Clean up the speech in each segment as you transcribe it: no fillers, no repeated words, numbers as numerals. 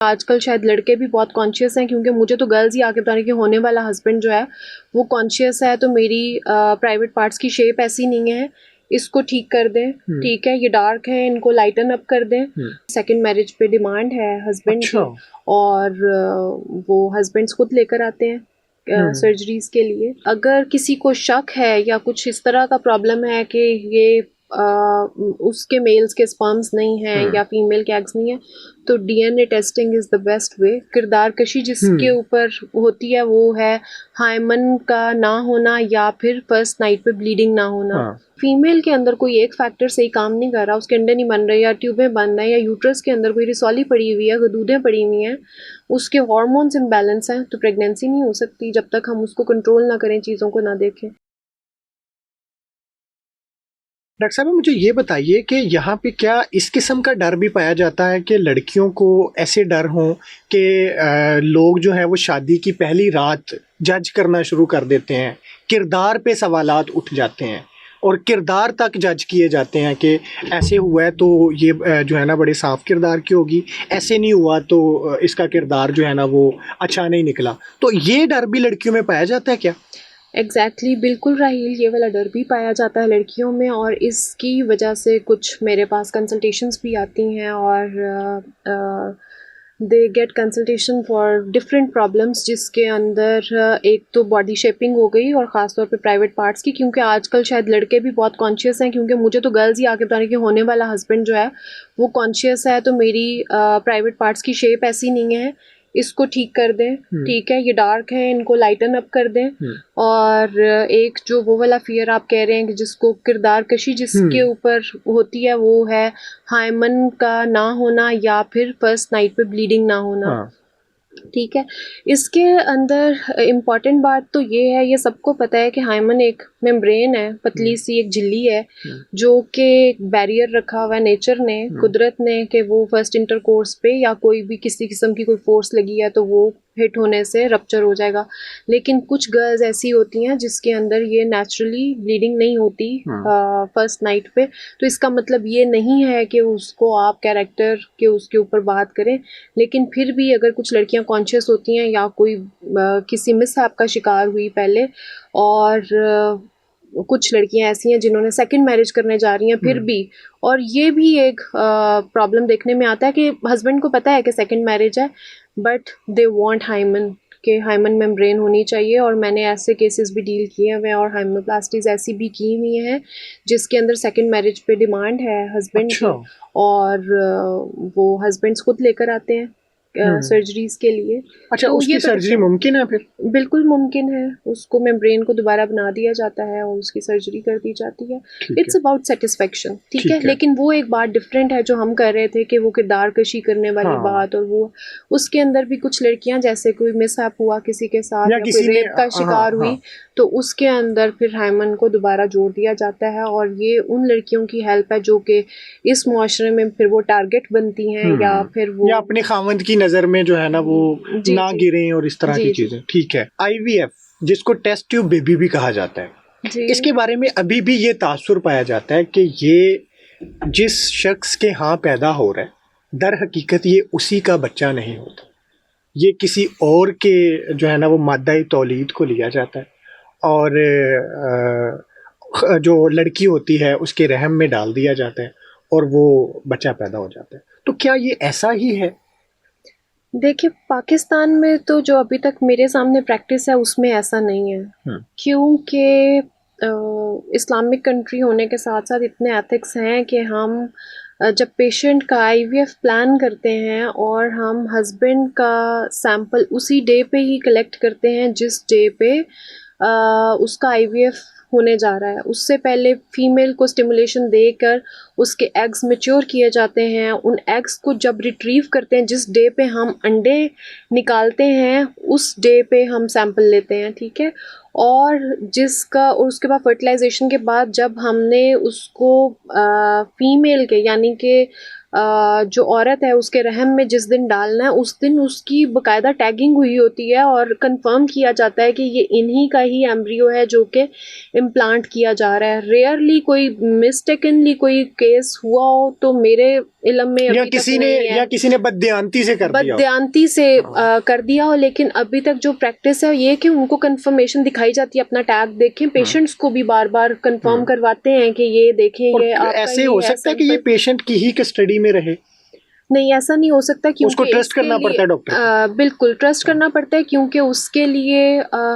आजकल शायद लड़के भी बहुत कॉन्शियस हैं, क्योंकि मुझे तो गर्ल्स ही आके बता रही कि होने वाला हस्बैंड जो है वो कॉन्शियस है, तो मेरी प्राइवेट पार्ट्स की शेप ऐसी नहीं है, इसको ठीक कर दें। ठीक है, ये डार्क है, इनको लाइटन अप कर दें। सेकंड मैरिज पे डिमांड है हस्बैंड की, और वो हस्बैंड्स खुद लेकर आते हैं सर्जरीज के लिए। अगर किसी को शक है या कुछ इस तरह का प्रॉब्लम है कि ये उसके मेल्स के स्पर्म्स नहीं हैं या फीमेल के एग्स नहीं है, तो DNA testing is the best way. किरदार कशी जिसके ऊपर होती है वो है हाइमन का ना होना या फिर फर्स्ट नाइट पे ब्लीडिंग ना होना। फीमेल के अंदर कोई एक फैक्टर सही काम नहीं कर रहा, उसके अंडे नहीं बन रहे या ट्यूबें बन रहे हैं या यूट्रस के अंदर कोई रिसोली पड़ी हुई है, गदूदें पड़ी हुई हैं, उसके हार्मोन्स इम्बैलेंस हैं, तो प्रेगनेंसी नहीं हो सकती जब तक हम उसको कंट्रोल ना करें, चीज़ों को ना देखें। डॉक्टर साहब मुझे ये बताइए कि यहाँ पे क्या इस किस्म का डर भी पाया जाता है कि लड़कियों को ऐसे डर हों कि लोग जो है वो शादी की पहली रात जज करना शुरू कर देते हैं, किरदार पे सवालात उठ जाते हैं और किरदार तक जज किए जाते हैं कि ऐसे हुआ है तो ये जो है ना बड़े साफ किरदार की होगी, ऐसे नहीं हुआ तो इसका किरदार जो है ना वो अच्छा नहीं निकला, तो ये डर भी लड़कियों में पाया जाता है क्या? एग्जैक्टली बिल्कुल राहील, ये वाला डर भी पाया जाता है लड़कियों में, और इसकी वजह से कुछ मेरे पास कंसल्टेशंस भी आती हैं और they get consultation for different problems, जिसके अंदर एक तो बॉडी शेपिंग हो गई और ख़ास तौर पे प्राइवेट पार्ट्स की, क्योंकि आजकल शायद लड़के भी बहुत कॉन्शियस हैं, क्योंकि मुझे तो गर्ल्स ही आके बता रही कि होने वाला हस्बैंड जो है वो कॉन्शियस है, तो मेरी प्राइवेट पार्ट्स की शेप ऐसी नहीं है, इसको ठीक कर दें। ठीक है, ये डार्क है, इनको लाइटन अप कर दें। और एक जो वो वाला फियर आप कह रहे हैं कि जिसको किरदार कशी जिसके ऊपर होती है वो है हाइमन का ना होना या फिर फर्स्ट नाइट पे ब्लीडिंग ना होना। ठीक है, इसके अंदर इम्पॉर्टेंट बात तो ये है, ये सबको पता है कि हाइमन एक मेम्ब्रेन है, पतली सी एक झिल्ली है जो कि बैरियर रखा हुआ है नेचर ने, कुदरत ने, कि वो फर्स्ट इंटरकोर्स पे या कोई भी किसी किस्म की कोई फोर्स लगी है तो वो हिट होने से रप्चर हो जाएगा। लेकिन कुछ गर्ल्स ऐसी होती हैं जिसके अंदर ये नेचुरली ब्लीडिंग नहीं होती फर्स्ट नाइट पे, तो इसका मतलब ये नहीं है कि उसको आप कैरेक्टर के उसके ऊपर बात करें, लेकिन फिर भी अगर कुछ लड़कियां कॉन्शियस होती हैं या कोई किसी मिसहैप का शिकार हुई पहले, और कुछ लड़कियां ऐसी हैं जिन्होंने सेकंड मैरिज करने जा रही हैं फिर भी, और ये भी एक प्रॉब्लम देखने में आता है कि हस्बैंड को पता है कि सेकंड मैरिज है बट दे वांट हाइमन, के हाइमन मेम्ब्रेन होनी चाहिए, और मैंने ऐसे केसेस भी डील किए हुए हैं और हाइमोप्लास्टीज ऐसी भी की हुई हैं जिसके अंदर सेकंड मैरिज पे डिमांड है हस्बैंड की, और वो हस्बैंड्स खुद लेकर आते हैं सर्जरीज के लिए। अच्छा, तो उसकी सर्जरी मुमकिन है? फिर बिल्कुल मुमकिन है, उसको मेम्ब्रेन को दोबारा बना दिया जाता है और उसकी सर्जरी कर दी जाती है। It's about satisfaction. ठीक है, लेकिन वो एक बात डिफरेंट है जो हम कर रहे थे कि वो किरदार कशी करने वाली बात, और वो उसके अंदर भी कुछ लड़कियां जैसे कोई मिसहैप हुआ किसी के साथ या कोई रेप का शिकार हुई तो उसके अंदर फिर हाइमन को दोबारा जोड़ दिया जाता है, और ये उन लड़कियों की हेल्प है जो कि इस मुआशरे में फिर वो टारगेट बनती हैं या फिर वो या अपने खावंद की नजर में जो है ना वो ना गिरे और इस तरह की चीजें। ठीक है, आईवीएफ जिसको टेस्ट ट्यूब बेबी भी कहा जाता है, इसके बारे में अभी भी ये तासुर पाया जाता है कि ये जिस शख्स के यहाँ पैदा हो रहा है दर हकीकत ये उसी का बच्चा नहीं होता, ये किसी और के जो है ना वो मादा तौलीद को लिया जाता है और जो लड़की होती है उसके रहम में डाल दिया जाता है और वो बच्चा पैदा हो जाता है। तो क्या ये ऐसा ही है? देखिए, पाकिस्तान में तो जो अभी तक मेरे सामने प्रैक्टिस है उसमें ऐसा नहीं है, क्योंकि इस्लामिक कंट्री होने के साथ साथ इतने एथिक्स हैं कि हम जब पेशेंट का आईवीएफ प्लान करते हैं और हम हस्बैंड का सैंपल उसी डे पे ही कलेक्ट करते हैं जिस डे पे उसका आईवीएफ होने जा रहा है, उससे पहले फीमेल को स्टिमुलेशन देकर उसके एग्स मैच्योर किए जाते हैं, उन एग्स को जब रिट्रीव करते हैं जिस डे पे हम अंडे निकालते हैं उस डे पे हम सैंपल लेते हैं। ठीक है, और जिसका और उसके बाद फर्टिलाइजेशन के बाद जब हमने उसको फीमेल के यानी कि जो औरत है उसके रहम में जिस दिन डालना है उस दिन उसकी बाकायदा टैगिंग हुई होती है और कंफर्म किया जाता है कि ये इन्हीं का ही एम्ब्रियो है जो कि इम्प्लांट किया जा रहा है। रेयरली कोई मिस्टेकनली कोई केस हुआ हो तो मेरे इलम में या अभी तक नहीं है, या किसी ने बदयांती से कर दिया बदयांती से कर दिया हो, लेकिन अभी तक जो प्रैक्टिस है ये कि उनको कंफर्मेशन दिखाई जाती है, अपना टैग देखें, पेशेंट्स को भी बार बार कंफर्म करवाते हैं कि ये देखें ये और आपका ऐसे ये हो है सकता है कि ये सैंपल। पेशेंट की ही कस्टडी में रहे? नहीं, ऐसा नहीं हो सकता, उसको क्योंकि ट्रस्ट इसके करना लिए पड़ता है डॉक्टर को। बिल्कुल ट्रस्ट करना पड़ता है, क्योंकि उसके लिए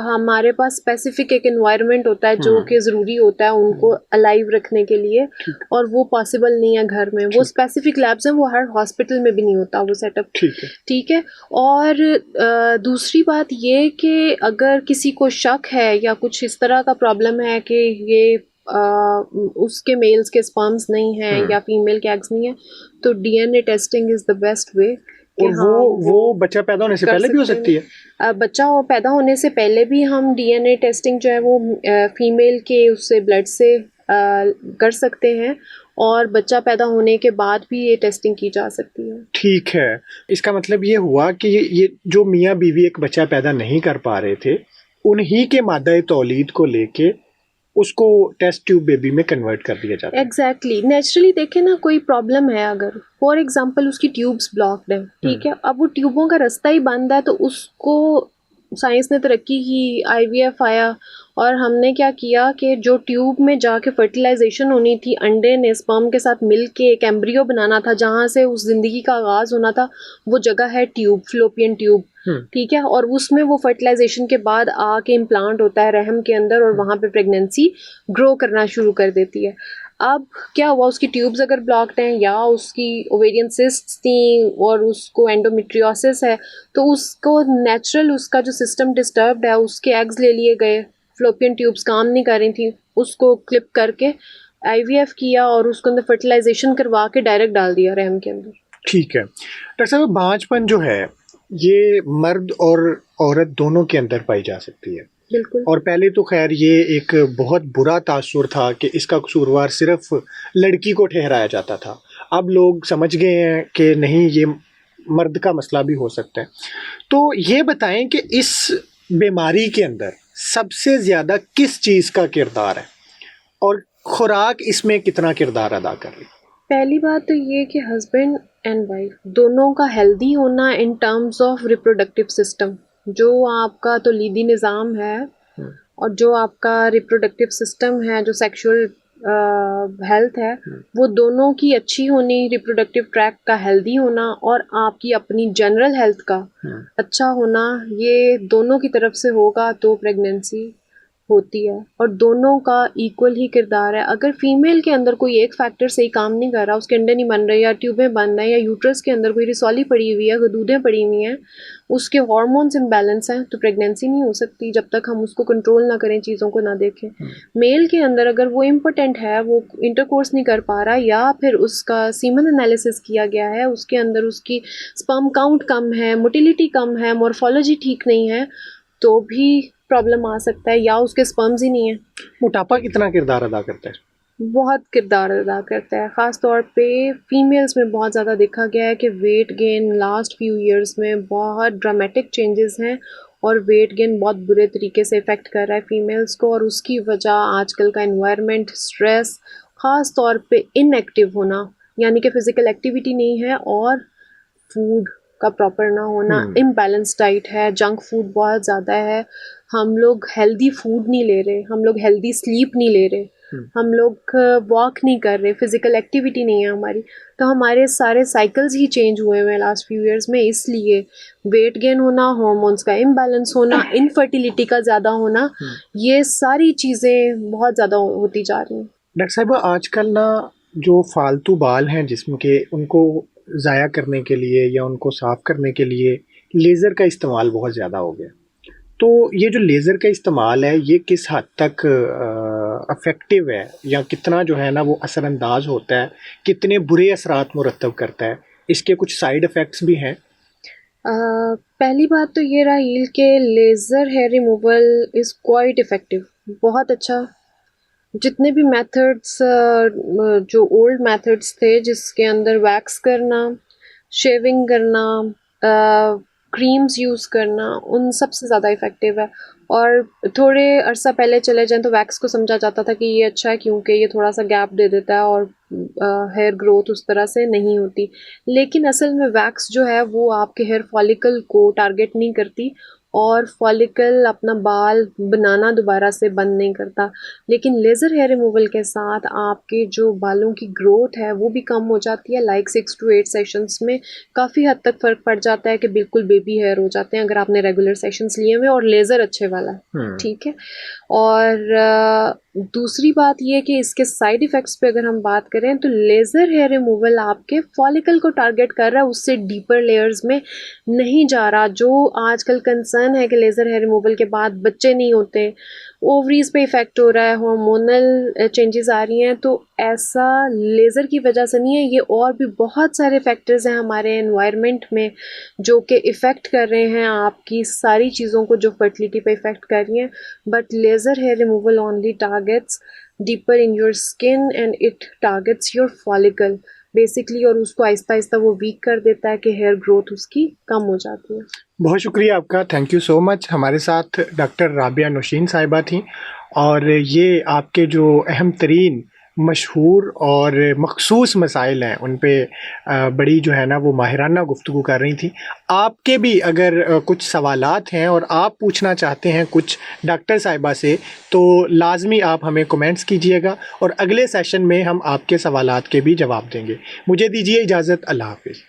हमारे पास स्पेसिफिक एक एनवायरनमेंट होता है जो कि ज़रूरी होता है उनको अलाइव रखने के लिए, ठीक और वो पॉसिबल नहीं है घर में। वो स्पेसिफिक लैब्स हैं, वो हर हॉस्पिटल में भी नहीं होता वो सेटअप। ठीक है। ठीक है। और दूसरी बात ये कि अगर किसी को शक है या कुछ इस तरह का प्रॉब्लम है कि ये उसके मेल्स के स्पर्म्स नहीं हैं या फीमेल के एग्स नहीं है, तो DNA testing is the best way कि और हाँ वो बच्चा पैदा होने से कर पहले भी हो सकते सकती हैं। है? बच्चा पैदा होने से पहले भी हम डीएनए टेस्टिंग जो है वो फीमेल के उससे ब्लड से कर सकते हैं, और बच्चा पैदा होने के बाद भी ये टेस्टिंग की जा सकती है। ठीक है। इसका मतलब ये हुआ कि ये जो मियाँ बीवी एक बच्चा पैदा नहीं कर पा रहे थे, उन्हीं के मादा तौलीद को लेके उसको टेस्ट ट्यूब बेबी में कन्वर्ट कर दिया जाता है। एग्जैक्टली नेचुरली देखें ना, कोई प्रॉब्लम है अगर फॉर एग्जांपल उसकी ट्यूब्स ब्लॉक्ड है, ठीक है, अब वो ट्यूबों का रास्ता ही बंद है, तो उसको साइंस ने तरक्की की, आईवीएफ आया, और हमने क्या किया कि जो ट्यूब में जाके फर्टिलाइजेशन होनी थी, अंडे ने स्पर्म के साथ मिल के एक एम्ब्रियो बनाना था जहाँ से उस जिंदगी का आगाज होना था, वो जगह है ट्यूब, फ्लोपियन ट्यूब। ठीक है, और उसमें वो फर्टिलाइजेशन के बाद आके इम्प्लांट होता है रहम के अंदर, और वहाँ पे प्रेगनेंसी ग्रो करना शुरू कर देती है। अब क्या हुआ, उसकी ट्यूब्स अगर ब्लॉक्ड हैं या उसकी ओवेरियन सिस्ट्स थी और उसको एंडोमेट्रियोसिस है, तो उसको नेचुरल उसका जो सिस्टम डिस्टर्ब्ड है, उसके एग्स ले लिए गए, फ्लोपियन ट्यूब्स काम नहीं कर रही थी, उसको क्लिप करके आईवीएफ किया और उसके अंदर फर्टिलाइजेशन करवा के डायरेक्ट डाल दिया रहम के अंदर। ठीक है। डॉक्टर साहब, बांझपन जो है ये मर्द और औरत दोनों के अंदर पाई जा सकती है। बिल्कुल। और पहले तो खैर ये एक बहुत बुरा तासुर था कि इसका कसूरवार सिर्फ लड़की को ठहराया जाता था। अब लोग समझ गए हैं कि नहीं, ये मर्द का मसला भी हो सकता है। तो ये बताएं कि इस बीमारी के अंदर सबसे ज़्यादा किस चीज़ का किरदार है और खुराक इसमें कितना किरदार अदा कर रही है? पहली बात तो ये कि हस्बैंड एंड वाइफ दोनों का हेल्दी होना in terms of reproductive system, जो आपका तो लीदी निज़ाम है और जो आपका रिप्रोडक्टिव सिस्टम है, जो सेक्सुअल हेल्थ है, वो दोनों की अच्छी होनी, रिप्रोडक्टिव ट्रैक का हेल्दी होना और आपकी अपनी जनरल हेल्थ का अच्छा होना, ये दोनों की तरफ से होगा तो प्रेगनेंसी होती है। और दोनों का इक्वल ही किरदार है। अगर फीमेल के अंदर कोई एक फैक्टर सही काम नहीं कर रहा, उसके अंडे नहीं बन रहे या ट्यूबें बंद हैं या यूट्रस के अंदर कोई रिसॉली पड़ी हुई है, गदूदें पड़ी हुई हैं, उसके हार्मोन्स इम्बैलेंस हैं, तो प्रेगनेंसी नहीं हो सकती जब तक हम उसको कंट्रोल ना करें, चीज़ों को ना देखें। मेल के अंदर अगर वो इम्पोर्टेंट है, वो इंटरकोर्स नहीं कर पा रहा, या फिर उसका सीमन एनालिसिस किया गया है, उसके अंदर उसकी स्पर्म काउंट कम है, मोटिलिटी कम है, मॉर्फोलॉजी ठीक नहीं है, तो भी प्रॉब्लम आ सकता है, या उसके स्पर्म्स ही नहीं है। मोटापा कितना किरदार अदा करता है? बहुत किरदार अदा करता है, ख़ास तौर पे फीमेल्स में बहुत ज़्यादा देखा गया है कि weight gain last few years में बहुत ड्रामेटिक चेंजेस हैं, और वेट गेन बहुत बुरे तरीके से इफ़ेक्ट कर रहा है फीमेल्स को, और उसकी वजह आजकल का एनवायरनमेंट, स्ट्रेस, ख़ास तौर पे इनएक्टिव होना, यानी कि फ़िज़िकल एक्टिविटी नहीं है, और फूड का प्रॉपर ना होना, इम्बैलेंस डाइट है, जंक फूड बहुत ज़्यादा है, हम लोग हेल्दी फूड नहीं ले रहे, हम लोग हेल्दी स्लीप नहीं ले रहे, हम लोग वॉक नहीं कर रहे, फिजिकल एक्टिविटी नहीं है हमारी, तो हमारे सारे साइकिल्स ही चेंज हुए हुए हैं लास्ट फ्यू इयर्स में। इसलिए वेट गेन होना, हार्मोन्स का इम्बैलेंस होना, इनफर्टिलिटी का ज़्यादा होना, ये सारी चीज़ें बहुत ज़्यादा होती जा रही हैं। डॉक्टर साहब, आजकल ना जो फालतू बाल हैं जिस्म के, उनको ज़ाया करने के लिए या उनको साफ़ करने के लिए लेज़र का इस्तेमाल बहुत ज़्यादा हो गया। तो ये जो लेज़र का इस्तेमाल है, ये किस हद तक अफेक्टिव है, या कितना जो है ना वो असरअंदाज होता है, कितने बुरे असरात मुरतब करता है, इसके कुछ साइड इफ़ेक्ट्स भी हैं? पहली बात तो ये रही कि laser hair removal is quite effective, बहुत अच्छा। जितने भी मेथड्स जो ओल्ड मेथड्स थे जिसके अंदर वैक्स करना, शेविंग करना, क्रीम्स यूज़ करना, उन सबसे ज़्यादा इफ़ेक्टिव है। और थोड़े अरसा पहले चले जाएँ तो वैक्स को समझा जाता था कि ये अच्छा है क्योंकि ये थोड़ा-सा गैप दे देता है और हेयर ग्रोथ उस तरह से नहीं होती। लेकिन असल में वैक्स जो है वो आपके हेयर फॉलिकल को टारगेट नहीं करती और फॉलिकल अपना बाल बनाना दोबारा से बंद नहीं करता। लेकिन लेज़र हेयर रिमूवल के साथ आपके जो बालों की ग्रोथ है वो भी कम हो जाती है, लाइक 6 टू 8 सेशंस में काफ़ी हद तक फ़र्क पड़ जाता है कि बिल्कुल बेबी हेयर हो जाते हैं अगर आपने रेगुलर सेशंस लिए हुए और लेज़र अच्छे वाला है, ठीक है। और दूसरी बात ये कि इसके साइड इफ़ेक्ट्स पे अगर हम बात करें तो लेज़र हेयर रिमूवल आपके फॉलिकल को टारगेट कर रहा है, उससे डीपर लेयर्स में नहीं जा रहा। जो आजकल कंसर्न है कि लेज़र हेयर रिमूवल के बाद बच्चे नहीं होते, ओवरीज़ पे इफ़ेक्ट हो रहा है, हार्मोनल चेंजेस आ रही हैं, तो ऐसा लेज़र की वजह से नहीं है। ये और भी बहुत सारे फैक्टर्स हैं हमारे एनवायरनमेंट में जो कि इफ़ेक्ट कर रहे हैं आपकी सारी चीज़ों को, जो फर्टिलिटी पे इफ़ेक्ट कर रही हैं। But laser hair removal only targets deeper in your skin and it targets your follicle basically, और उसको आहिस्ता आहिस्ता वो वीक कर देता है कि हेयर ग्रोथ उसकी कम हो जाती है। बहुत शुक्रिया आपका, थैंक यू सो मच। हमारे साथ डॉक्टर राबिया नौशीन साहिबा थी और ये आपके जो अहम तरीन मशहूर और मखसूस मसाइल हैं उन पे बड़ी जो है ना वो माहिराना गुफ्तगू कर रही थी। आपके भी अगर कुछ सवालात हैं और आप पूछना चाहते हैं कुछ डॉक्टर साहिबा से तो लाजमी आप हमें कमेंट्स कीजिएगा और अगले सेशन में हम आपके सवालात के भी जवाब देंगे। मुझे दीजिए इजाज़त, अल्लाह हाफिज़।